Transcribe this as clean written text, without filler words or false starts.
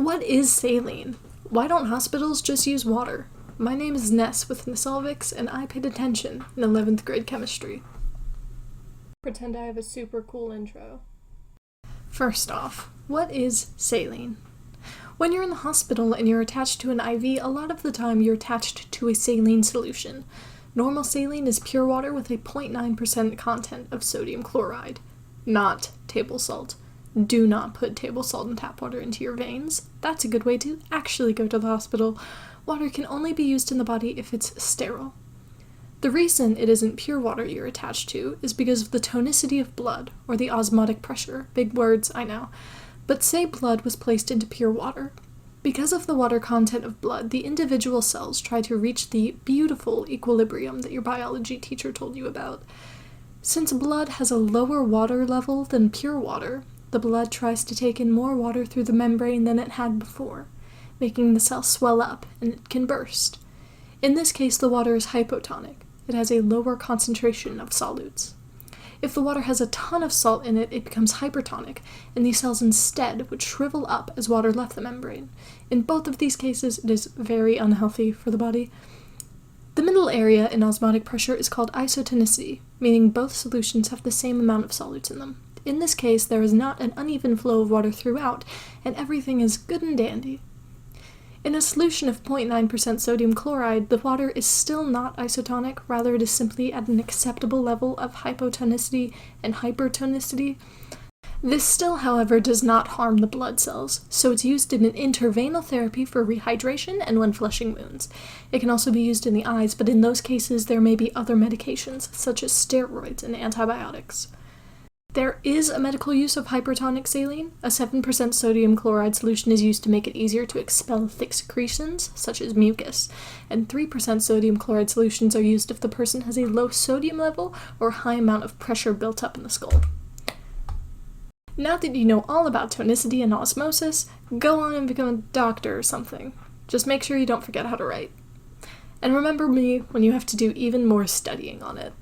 What is saline? Why don't hospitals just use water? My name is Ness with Ness, and I paid attention in 11th grade chemistry. Pretend I have a super cool intro. First off, what is saline? When you're in the hospital and you're attached to an IV, a lot of the time you're attached to a saline solution. Normal saline is pure water with a 0.9% content of sodium chloride, not table salt. Do not put table salt and tap water into your veins. That's a good way to actually go to the hospital. Water can only be used in the body if it's sterile. The reason it isn't pure water you're attached to is because of the tonicity of blood, or the osmotic pressure. Big words, I know. But say blood was placed into pure water. Because of the water content of blood, the individual cells try to reach the beautiful equilibrium that your biology teacher told you about. Since blood has a lower water level than pure water, the blood tries to take in more water through the membrane than it had before, making the cell swell up and it can burst. In this case, the water is hypotonic. It has a lower concentration of solutes. If the water has a ton of salt in it, it becomes hypertonic, and these cells instead would shrivel up as water left the membrane. In both of these cases, it is very unhealthy for the body. The middle area in osmotic pressure is called isotonicity, meaning both solutions have the same amount of solutes in them. In this case, there is not an uneven flow of water throughout, and everything is good and dandy. In a solution of 0.9% sodium chloride, the water is still not isotonic, rather it is simply at an acceptable level of hypotonicity and hypertonicity. This still, however, does not harm the blood cells, so it's used in an intraveinal therapy for rehydration and when flushing wounds. It can also be used in the eyes, but in those cases there may be other medications, such as steroids and antibiotics. There is a medical use of hypertonic saline. A 7% sodium chloride solution is used to make it easier to expel thick secretions, such as mucus, and 3% sodium chloride solutions are used if the person has a low sodium level or high amount of pressure built up in the skull. Now that you know all about tonicity and osmosis, go on and become a doctor or something. Just make sure you don't forget how to write. And remember me when you have to do even more studying on it.